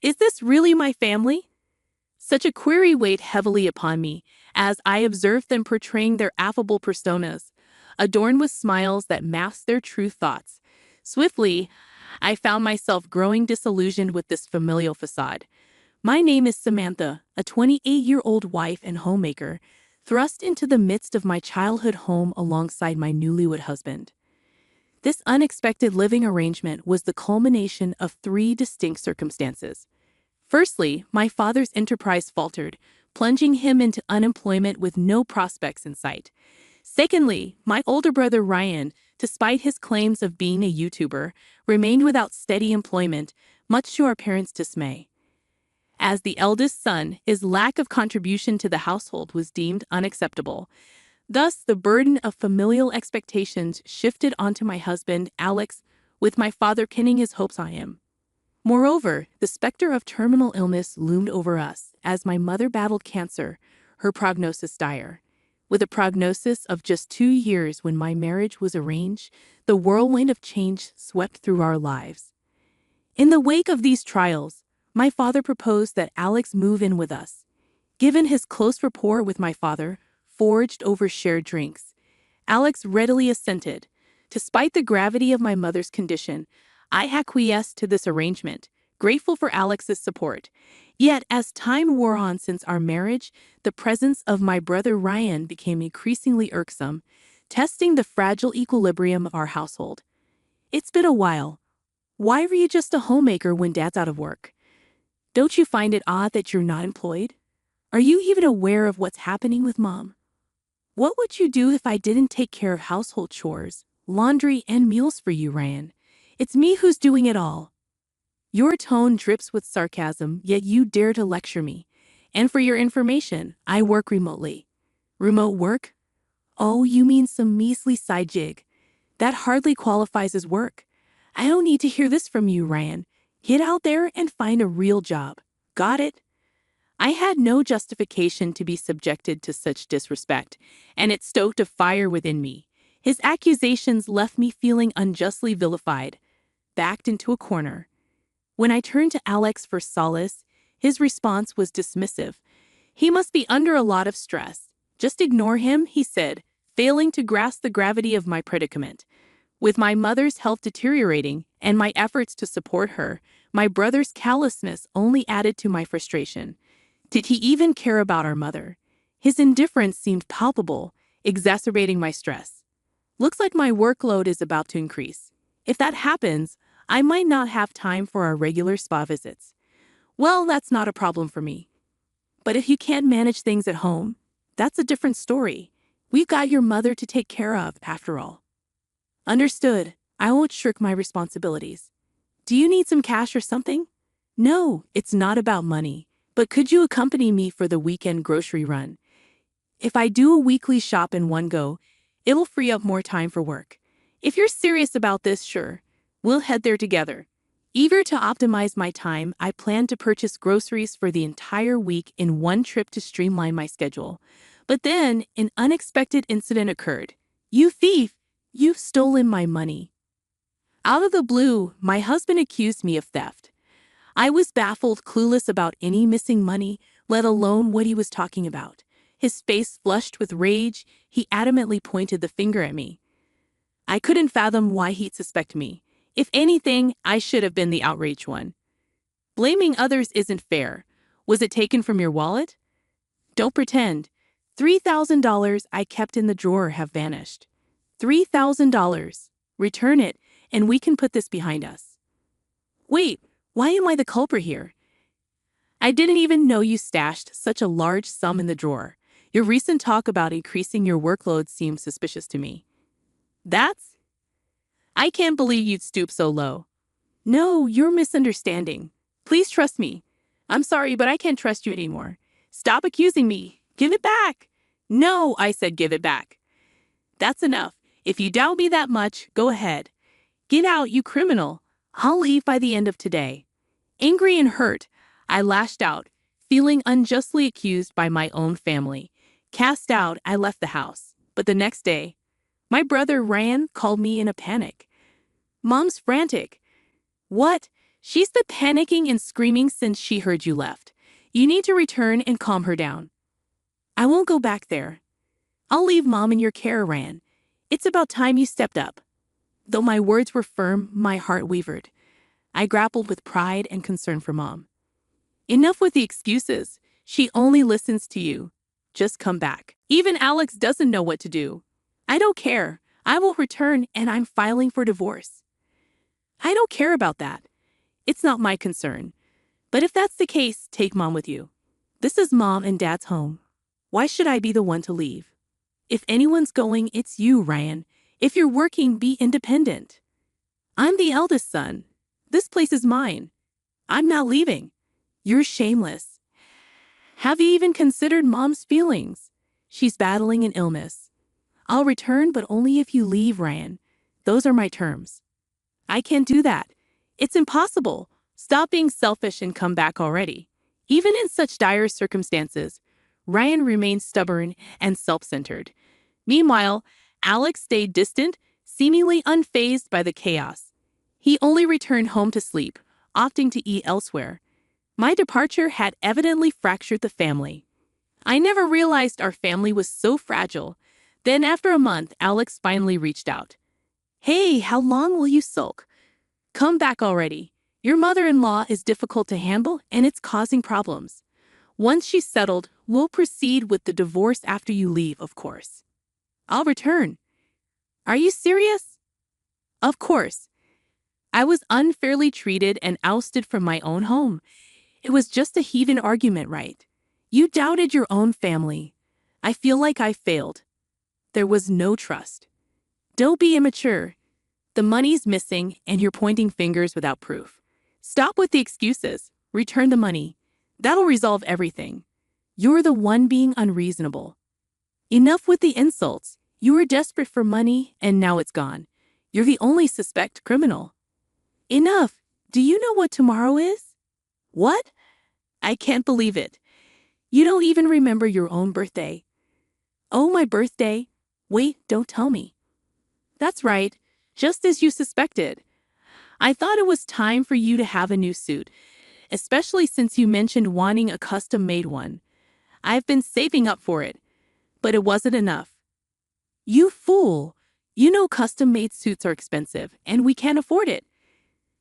Is this really my family? Such a query weighed heavily upon me as I observed them portraying their affable personas, adorned with smiles that masked their true thoughts. Swiftly, I found myself growing disillusioned with this familial facade. My name is Samantha, a 28-year-old wife and homemaker, thrust into the midst of my childhood home alongside my newlywed husband. This unexpected living arrangement was the culmination of three distinct circumstances. Firstly, my father's enterprise faltered, plunging him into unemployment with no prospects in sight. Secondly, my older brother Ryan, despite his claims of being a YouTuber, remained without steady employment, much to our parents' dismay. As the eldest son, his lack of contribution to the household was deemed unacceptable. Thus, the burden of familial expectations shifted onto my husband, Alex, with my father pinning his hopes on him. Moreover, the specter of terminal illness loomed over us as my mother battled cancer, her prognosis dire. With a prognosis of just 2 years when my marriage was arranged, the whirlwind of change swept through our lives. In the wake of these trials, my father proposed that Alex move in with us. Given his close rapport with my father, forged over shared drinks, Alex readily assented. Despite the gravity of my mother's condition, I acquiesced to this arrangement, grateful for Alex's support. Yet, as time wore on since our marriage, the presence of my brother Ryan became increasingly irksome, testing the fragile equilibrium of our household. It's been a while. Why were you just a homemaker when Dad's out of work? Don't you find it odd that you're not employed? Are you even aware of what's happening with Mom? What would you do if I didn't take care of household chores, laundry, and meals for you, Ryan? It's me who's doing it all. Your tone drips with sarcasm, yet you dare to lecture me. And for your information, I work remotely. Remote work? Oh, you mean some measly side gig. That hardly qualifies as work. I don't need to hear this from you, Ryan. Get out there and find a real job. Got it? I had no justification to be subjected to such disrespect, and it stoked a fire within me. His accusations left me feeling unjustly vilified, backed into a corner. When I turned to Alex for solace, his response was dismissive. He must be under a lot of stress. Just ignore him, he said, failing to grasp the gravity of my predicament. With my mother's health deteriorating and my efforts to support her, my brother's callousness only added to my frustration. Did he even care about our mother? His indifference seemed palpable, exacerbating my stress. Looks like my workload is about to increase. If that happens, I might not have time for our regular spa visits. Well, that's not a problem for me. But if you can't manage things at home, that's a different story. We've got your mother to take care of, after all. Understood. I won't shirk my responsibilities. Do you need some cash or something? No, it's not about money. But could you accompany me for the weekend grocery run? If I do a weekly shop in one go, it'll free up more time for work. If you're serious about this, sure. We'll head there together. Eager to optimize my time, I planned to purchase groceries for the entire week in one trip to streamline my schedule. But then, an unexpected incident occurred. You thief! You've stolen my money. Out of the blue, my husband accused me of theft. I was baffled, clueless about any missing money, let alone what he was talking about. His face flushed with rage, he adamantly pointed the finger at me. I couldn't fathom why he'd suspect me. If anything, I should have been the outraged one. Blaming others isn't fair. Was it taken from your wallet? Don't pretend. $3,000 I kept in the drawer have vanished. $3,000. Return it, and we can put this behind us. Wait, why am I the culprit here? I didn't even know you stashed such a large sum in the drawer. Your recent talk about increasing your workload seems suspicious to me. I can't believe you'd stoop so low. No, you're misunderstanding. Please trust me. I'm sorry, but I can't trust you anymore. Stop accusing me. Give it back. No, I said give it back. That's enough. If you doubt me that much, go ahead. Get out, you criminal. I'll leave by the end of today. Angry and hurt, I lashed out, feeling unjustly accused by my own family. Cast out, I left the house. But the next day, my brother Ryan called me in a panic. Mom's frantic. What? She's been panicking and screaming since she heard you left. You need to return and calm her down. I won't go back there. I'll leave Mom in your care, Ryan. It's about time you stepped up. Though my words were firm, my heart wavered. I grappled with pride and concern for Mom. Enough with the excuses. She only listens to you. Just come back. Even Alex doesn't know what to do. I don't care. I will return and I'm filing for divorce. I don't care about that. It's not my concern. But if that's the case, take Mom with you. This is Mom and Dad's home. Why should I be the one to leave? If anyone's going, it's you, Ryan. If you're working, be independent. I'm the eldest son. This place is mine. I'm not leaving. You're shameless. Have you even considered Mom's feelings? She's battling an illness. I'll return, but only if you leave, Ryan. Those are my terms. I can't do that. It's impossible. Stop being selfish and come back already. Even in such dire circumstances, Ryan remained stubborn and self-centered. Meanwhile, Alex stayed distant, seemingly unfazed by the chaos. He only returned home to sleep, opting to eat elsewhere. My departure had evidently fractured the family. I never realized our family was so fragile. Then after a month, Alex finally reached out. Hey, how long will you sulk? Come back already. Your mother-in-law is difficult to handle and it's causing problems. Once she's settled, we'll proceed with the divorce after you leave, of course. I'll return. Are you serious? Of course. I was unfairly treated and ousted from my own home. It was just a heathen argument, right? You doubted your own family. I feel like I failed. There was no trust. Don't be immature. The money's missing and you're pointing fingers without proof. Stop with the excuses. Return the money. That'll resolve everything. You're the one being unreasonable. Enough with the insults. You were desperate for money and now it's gone. You're the only suspect criminal. Enough. Do you know what tomorrow is? What? I can't believe it. You don't even remember your own birthday. Oh, my birthday? Wait, don't tell me. That's right, just as you suspected. I thought it was time for you to have a new suit, especially since you mentioned wanting a custom-made one. I've been saving up for it, but it wasn't enough. You fool! You know custom-made suits are expensive, and we can't afford it.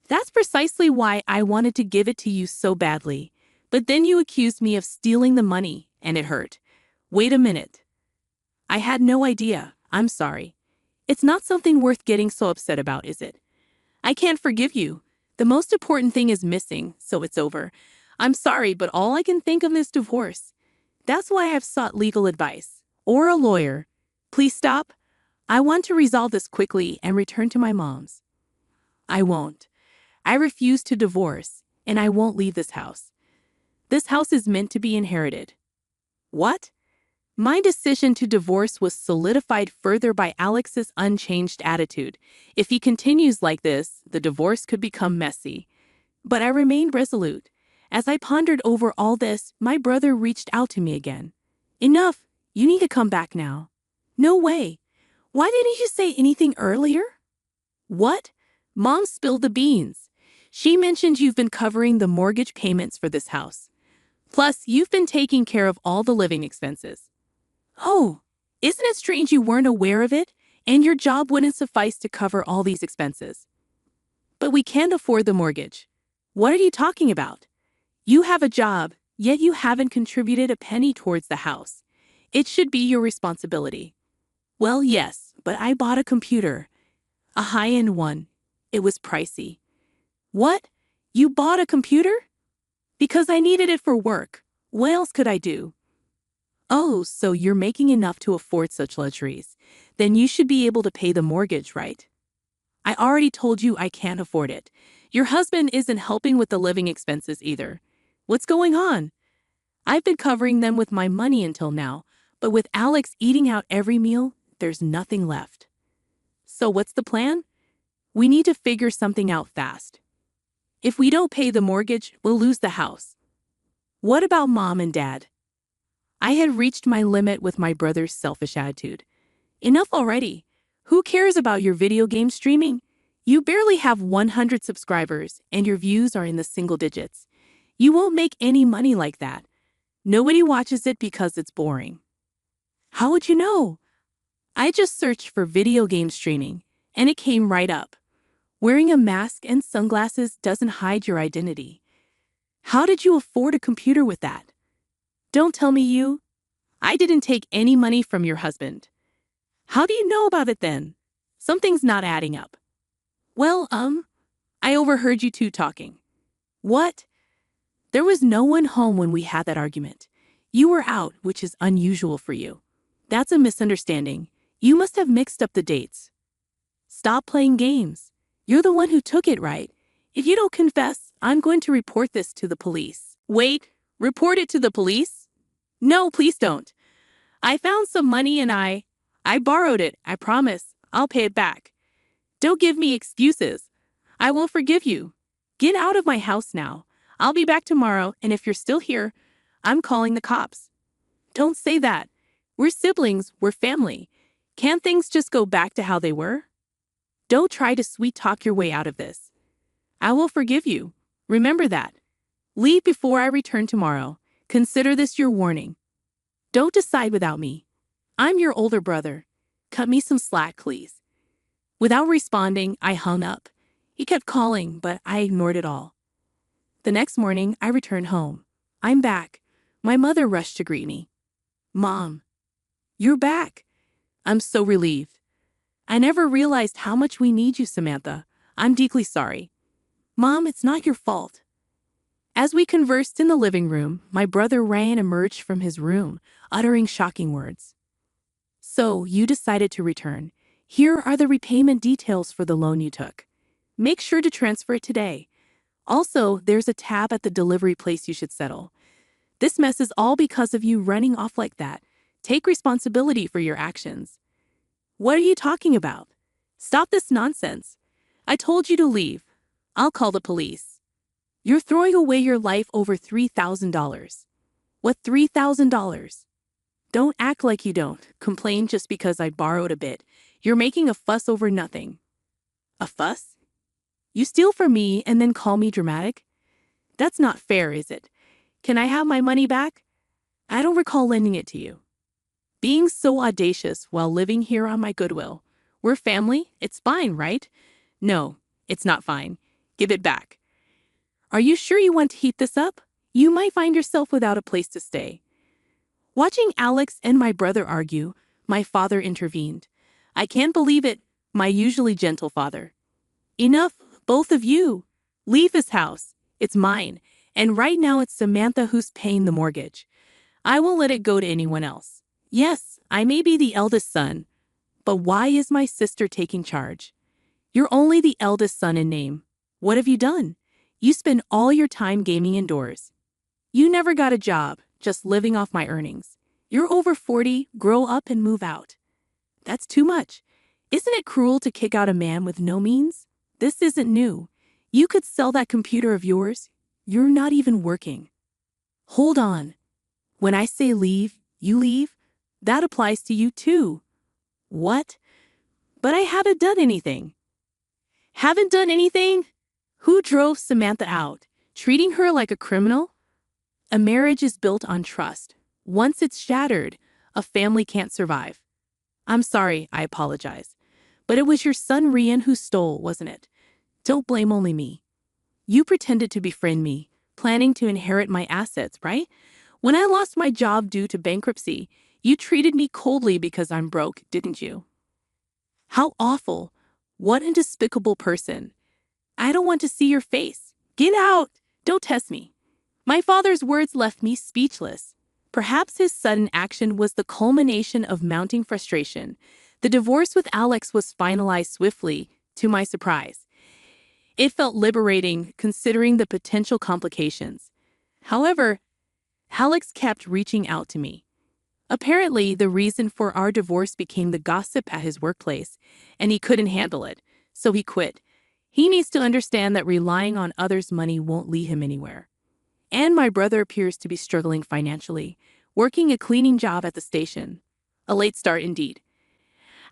That's precisely why I wanted to give it to you so badly. But then you accused me of stealing the money, and it hurt. Wait a minute. I had no idea. I'm sorry. It's not something worth getting so upset about, is it? I can't forgive you. The most important thing is missing, so it's over. I'm sorry, but all I can think of is divorce. That's why I've sought legal advice. Or a lawyer. Please stop. I want to resolve this quickly and return to my mom's. I won't. I refuse to divorce, and I won't leave this house. This house is meant to be inherited. What? My decision to divorce was solidified further by Alex's unchanged attitude. If he continues like this, the divorce could become messy. But I remained resolute. As I pondered over all this, my brother reached out to me again. Enough. You need to come back now. No way. Why didn't you say anything earlier? What? Mom spilled the beans. She mentioned you've been covering the mortgage payments for this house. Plus, you've been taking care of all the living expenses. Oh, isn't it strange you weren't aware of it, and your job wouldn't suffice to cover all these expenses? But we can't afford the mortgage. What are you talking about? You have a job, yet you haven't contributed a penny towards the house. It should be your responsibility. Well, yes, but I bought a computer. A high-end one. It was pricey. What? You bought a computer? Because I needed it for work. What else could I do? Oh, so you're making enough to afford such luxuries. Then you should be able to pay the mortgage, right? I already told you I can't afford it. Your husband isn't helping with the living expenses either. What's going on? I've been covering them with my money until now, but with Alex eating out every meal, there's nothing left. So what's the plan? We need to figure something out fast. If we don't pay the mortgage, we'll lose the house. What about Mom and Dad? I had reached my limit with my brother's selfish attitude. Enough already. Who cares about your video game streaming? You barely have 100 subscribers and your views are in the single digits. You won't make any money like that. Nobody watches it because it's boring. How would you know? I just searched for video game streaming, and it came right up. Wearing a mask and sunglasses doesn't hide your identity. How did you afford a computer with that? Don't tell me you. I didn't take any money from your husband. How do you know about it then? Something's not adding up. Well, I overheard you two talking. What? There was no one home when we had that argument. You were out, which is unusual for you. That's a misunderstanding. You must have mixed up the dates. Stop playing games. You're the one who took it, right? If you don't confess, I'm going to report this to the police. Wait, report it to the police? No, please don't. I found some money and I borrowed it, I promise. I'll pay it back. Don't give me excuses. I won't forgive you. Get out of my house now. I'll be back tomorrow, and if you're still here, I'm calling the cops. Don't say that. We're siblings, we're family. Can't things just go back to how they were? Don't try to sweet-talk your way out of this. I will forgive you. Remember that. Leave before I return tomorrow. Consider this your warning. Don't decide without me. I'm your older brother. Cut me some slack, please. Without responding, I hung up. He kept calling, but I ignored it all. The next morning, I returned home. I'm back. My mother rushed to greet me. Mom, you're back. I'm so relieved. I never realized how much we need you, Samantha. I'm deeply sorry. Mom, it's not your fault. As we conversed in the living room, my brother Ryan emerged from his room, uttering shocking words. So, you decided to return. Here are the repayment details for the loan you took. Make sure to transfer it today. Also, there's a tab at the delivery place you should settle. This mess is all because of you running off like that. Take responsibility for your actions. What are you talking about? Stop this nonsense. I told you to leave. I'll call the police. You're throwing away your life over $3,000. What $3,000? Don't act like you don't. Complain just because I borrowed a bit. You're making a fuss over nothing. A fuss? You steal from me and then call me dramatic? That's not fair, is it? Can I have my money back? I don't recall lending it to you. Being so audacious while living here on my goodwill. We're family, it's fine, right? No, it's not fine. Give it back. Are you sure you want to heat this up? You might find yourself without a place to stay. Watching Alex and my brother argue, my father intervened. I can't believe it, my usually gentle father. Enough, both of you. Leave this house. It's mine. And right now it's Samantha who's paying the mortgage. I won't let it go to anyone else. Yes, I may be the eldest son, but why is my sister taking charge? You're only the eldest son in name. What have you done? You spend all your time gaming indoors. You never got a job, just living off my earnings. You're over 40, grow up and move out. That's too much. Isn't it cruel to kick out a man with no means? This isn't new. You could sell that computer of yours. You're not even working. Hold on. When I say leave, you leave? That applies to you too. What? But I haven't done anything. Haven't done anything? Who drove Samantha out? Treating her like a criminal? A marriage is built on trust. Once it's shattered, a family can't survive. I'm sorry, I apologize. But it was your son Rian who stole, wasn't it? Don't blame only me. You pretended to befriend me, planning to inherit my assets, right? When I lost my job due to bankruptcy, you treated me coldly because I'm broke, didn't you? How awful. What a despicable person. I don't want to see your face. Get out! Don't test me. My father's words left me speechless. Perhaps his sudden action was the culmination of mounting frustration. The divorce with Alex was finalized swiftly, to my surprise. It felt liberating, considering the potential complications. However, Alex kept reaching out to me. Apparently, the reason for our divorce became the gossip at his workplace, and he couldn't handle it, so he quit. He needs to understand that relying on others' money won't lead him anywhere. And my brother appears to be struggling financially, working a cleaning job at the station. A late start indeed.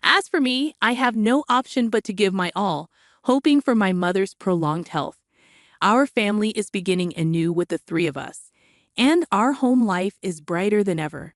As for me, I have no option but to give my all, hoping for my mother's prolonged health. Our family is beginning anew with the three of us, and our home life is brighter than ever.